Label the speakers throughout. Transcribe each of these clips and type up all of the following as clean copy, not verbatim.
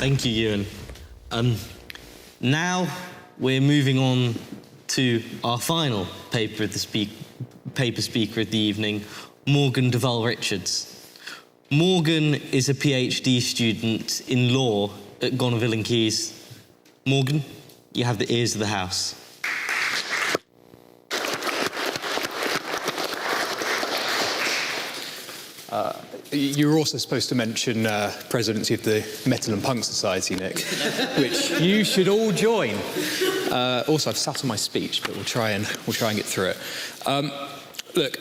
Speaker 1: Thank you, Ewan. Now we're moving on to our final paper speaker of the evening, Morgan Duval Richards. Morgan is a PhD student in law at Gonville and Keys. Morgan, you have the ears of the house.
Speaker 2: You were also supposed to mention presidency of the Metal and Punk Society, Nick, which you should all join. Also, I've sat on my speech, but we'll try and get through it. Look,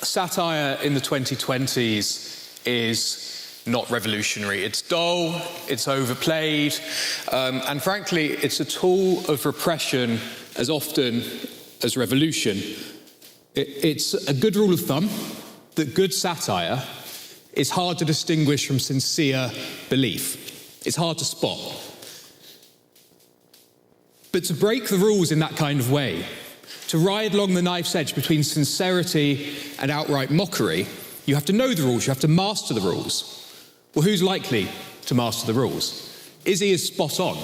Speaker 2: satire in the 2020s is not revolutionary. It's dull, it's overplayed, and frankly, it's a tool of repression as often as revolution. It's a good rule of thumb that good satire is hard to distinguish from sincere belief. It's hard to spot. But to break the rules in that kind of way, to ride along the knife's edge between sincerity and outright mockery, you have to know the rules, you have to master the rules. Well, who's likely to master the rules? Izzy is spot on.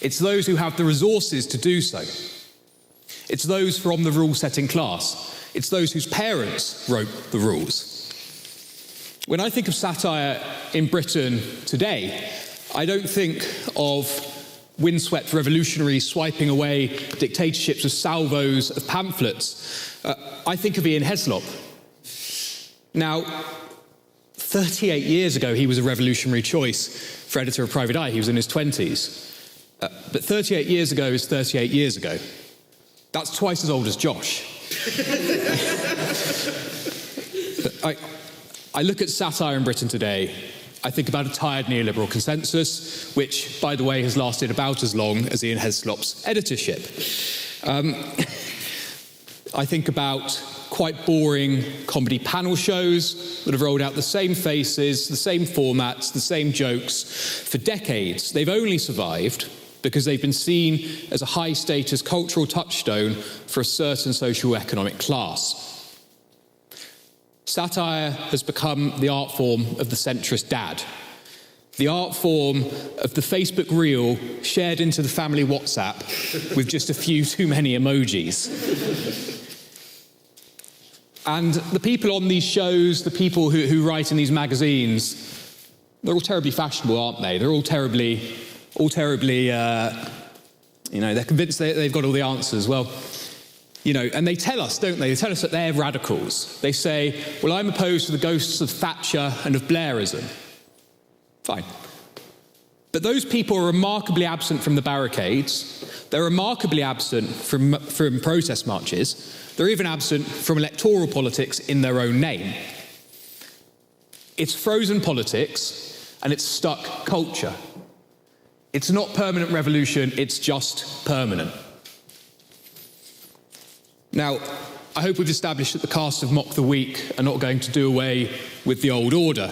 Speaker 2: It's those who have the resources to do so. It's those from the rule-setting class. It's those whose parents wrote the rules. When I think of satire in Britain today, I don't think of windswept revolutionaries swiping away dictatorships with salvos of pamphlets. I think of Ian Heslop. Now, 38 years ago, he was a revolutionary choice for editor of Private Eye. He was in his 20s. But 38 years ago is 38 years ago. That's twice as old as Josh. I look at satire in Britain today. I think about a tired neoliberal consensus, which, by the way, has lasted about as long as Ian Heslop's editorship. I think about quite boring comedy panel shows that have rolled out the same faces, the same formats, the same jokes for decades. They've only survived because they've been seen as a high-status cultural touchstone for a certain socio-economic class. Satire has become the art form of the centrist dad, the art form of the Facebook reel shared into the family WhatsApp with just a few too many emojis. And the people on these shows, the people who write in these magazines, they're all terribly fashionable, aren't they? They're all terribly, they're convinced they've got all the answers. Well, and they tell us, don't they? They tell us that they're radicals. They say, well, I'm opposed to the ghosts of Thatcher and of Blairism. Fine. But those people are remarkably absent from the barricades. They're remarkably absent from protest marches. They're even absent from electoral politics in their own name. It's frozen politics, and it's stuck culture. It's not permanent revolution, it's just permanent. Now, I hope we've established that the cast of Mock the Week are not going to do away with the old order.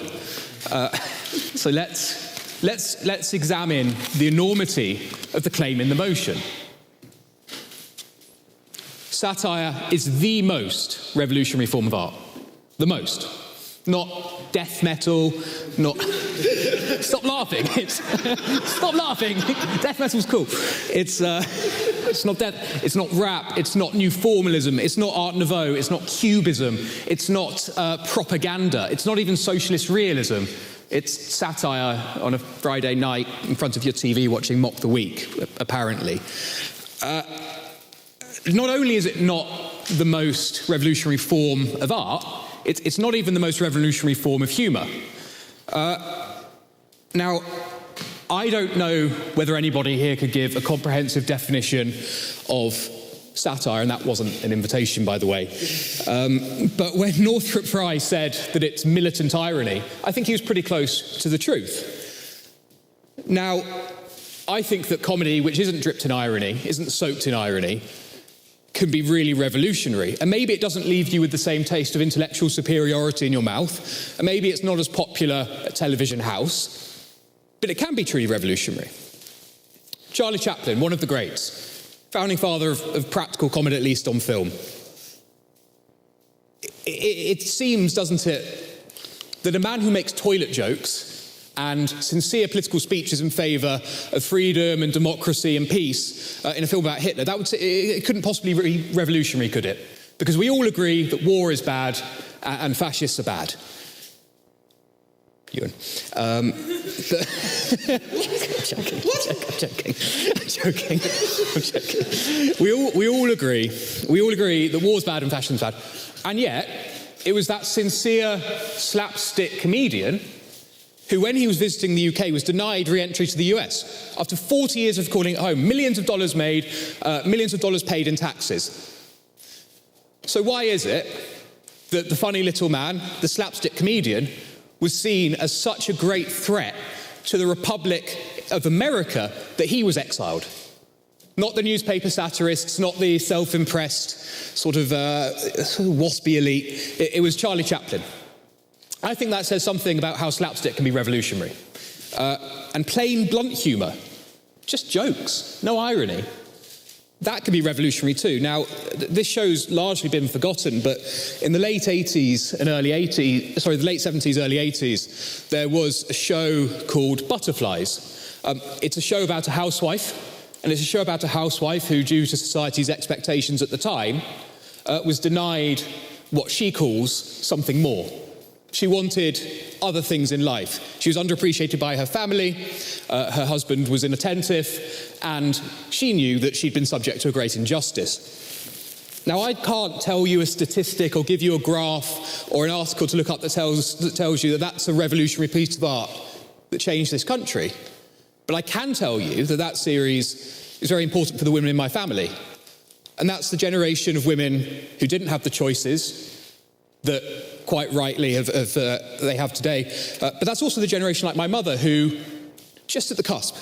Speaker 2: So let's examine the enormity of the claim in the motion. Satire is the most revolutionary form of art. The most. Not death metal, not... Stop laughing. Stop laughing. Death metal's cool. It's not death. It's not rap. It's not new formalism. It's not Art Nouveau. It's not cubism. It's not propaganda. It's not even socialist realism. It's satire on a Friday night in front of your TV watching Mock the Week, apparently. Not only is it not the most revolutionary form of art, it's not even the most revolutionary form of humour. Now, I don't know whether anybody here could give a comprehensive definition of satire, and that wasn't an invitation, by the way. But when Northrop Frye said that it's militant irony, I think he was pretty close to the truth. Now, I think that comedy, which isn't dripped in irony, isn't soaked in irony, can be really revolutionary. And maybe it doesn't leave you with the same taste of intellectual superiority in your mouth, and maybe it's not as popular at Television House, but it can be truly revolutionary. Charlie Chaplin, one of the greats, founding father of practical comedy, at least on film. It seems, doesn't it, that a man who makes toilet jokes and sincere political speeches in favour of freedom and democracy and peace in a film about Hitler, it couldn't possibly be revolutionary, could it? Because we all agree that war is bad and fascists are bad. Ewan. I'm joking. We all agree that war's bad and fascism's bad. And yet, it was that sincere slapstick comedian who, when he was visiting the UK, was denied re-entry to the US. After 40 years of calling it home, millions of dollars made, millions of dollars paid in taxes. So why is it that the funny little man, the slapstick comedian, was seen as such a great threat to the Republic of America that he was exiled? Not the newspaper satirists, not the self-impressed sort of waspy elite. It was Charlie Chaplin. I think that says something about how slapstick can be revolutionary. And plain, blunt humour, just jokes, no irony, that can be revolutionary too. Now, this show's largely been forgotten, but in the late 70s, early 80s, there was a show called Butterflies. It's a show about a housewife, and it's a show about a housewife who, due to society's expectations at the time, was denied what she calls something more. She wanted other things in life. She was underappreciated by her family, her husband was inattentive, and she knew that she'd been subject to a great injustice. Now, I can't tell you a statistic or give you a graph or an article to look up that tells you that that's a revolutionary piece of art that changed this country. But I can tell you that that series is very important for the women in my family. And that's the generation of women who didn't have the choices that quite rightly they have today. But that's also the generation like my mother who, just at the cusp,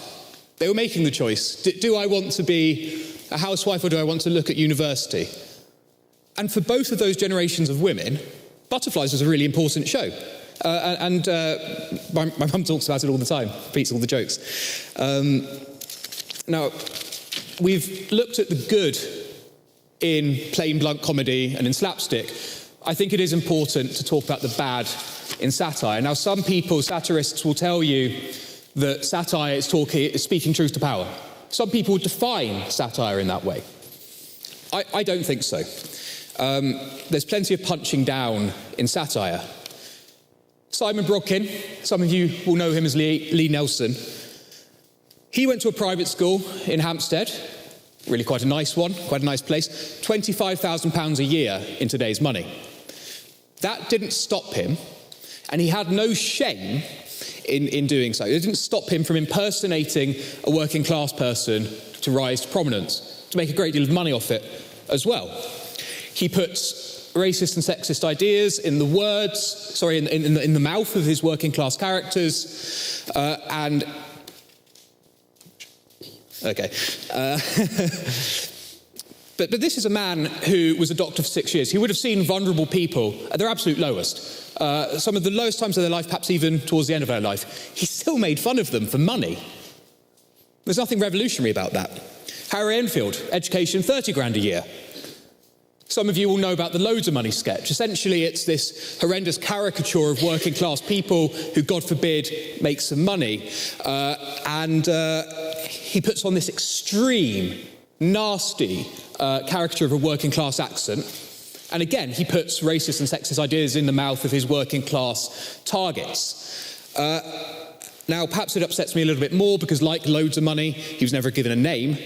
Speaker 2: they were making the choice. Do I want to be a housewife or do I want to look at university? And for both of those generations of women, Butterflies was a really important show. My mum talks about it all the time, repeats all the jokes. Now, we've looked at the good in plain, blunt comedy and in slapstick. I think it is important to talk about the bad in satire. Now, some people, satirists, will tell you that satire is speaking truth to power. Some people define satire in that way. I don't think so. There's plenty of punching down in satire. Simon Brodkin, some of you will know him as Lee Nelson. He went to a private school in Hampstead, really quite a nice one, quite a nice place, £25,000 a year in today's money. That didn't stop him, and he had no shame in doing so. It didn't stop him from impersonating a working class person to rise to prominence, to make a great deal of money off it as well. He puts racist and sexist ideas in the in the mouth of his working class characters, But this is a man who was a doctor for 6 years. He would have seen vulnerable people at their absolute lowest, some of the lowest times of their life, perhaps even towards the end of their life. He still made fun of them for money. There's nothing revolutionary about that. Harry Enfield, education, 30 grand a year. Some of you will know about the Loads of Money sketch. Essentially, it's this horrendous caricature of working class people who, God forbid, make some money. He puts on this extreme, nasty caricature of a working class accent. And again, he puts racist and sexist ideas in the mouth of his working class targets. Now, perhaps it upsets me a little bit more because, like Loads of Money, he was never given a name.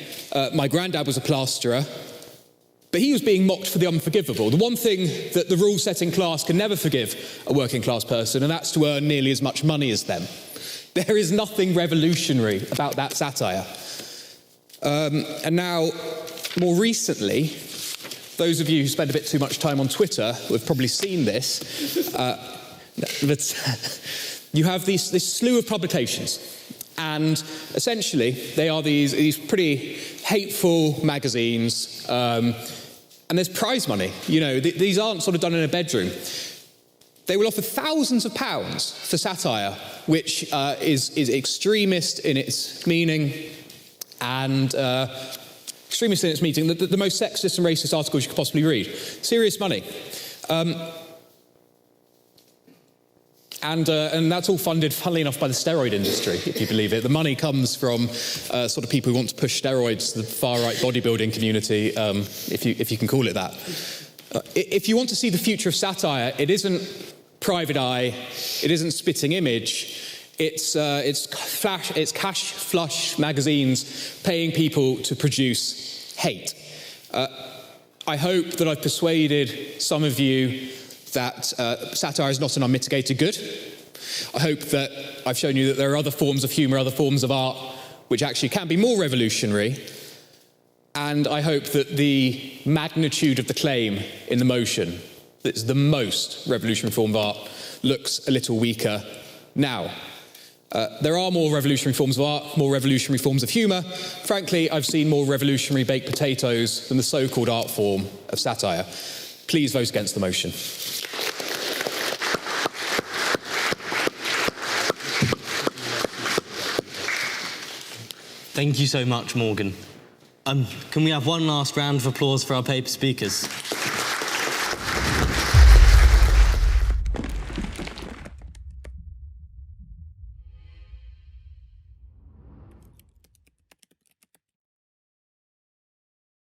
Speaker 2: My granddad was a plasterer. But he was being mocked for the unforgivable. The one thing that the rule-setting class can never forgive a working class person, and that's to earn nearly as much money as them. There is nothing revolutionary about that satire. And now, more recently, those of you who spend a bit too much time on Twitter have probably seen this, but you have this slew of publications, and essentially they are these pretty hateful magazines, and there's prize money. You know, these aren't sort of done in a bedroom. They will offer thousands of pounds for satire, which is extremist in its meaning, and extremist in its meaning, the most sexist and racist articles you could possibly read. Serious money. And that's all funded, funnily enough, by the steroid industry, if you believe it. The money comes from sort of people who want to push steroids to the far-right bodybuilding community, if you can call it that. If you want to see the future of satire, it isn't private eye, it isn't spitting image, it's cash flush magazines paying people to produce hate. I hope that I've persuaded some of you that satire is not an unmitigated good. I hope that I've shown you that there are other forms of humour, other forms of art, which actually can be more revolutionary. And I hope that the magnitude of the claim in the motion, that it's the most revolutionary form of art, looks a little weaker now. There are more revolutionary forms of art, more revolutionary forms of humour. Frankly, I've seen more revolutionary baked potatoes than the so-called art form of satire. Please vote against the motion.
Speaker 1: Thank you so much, Morgan. Can we have one last round of applause for our paper speakers?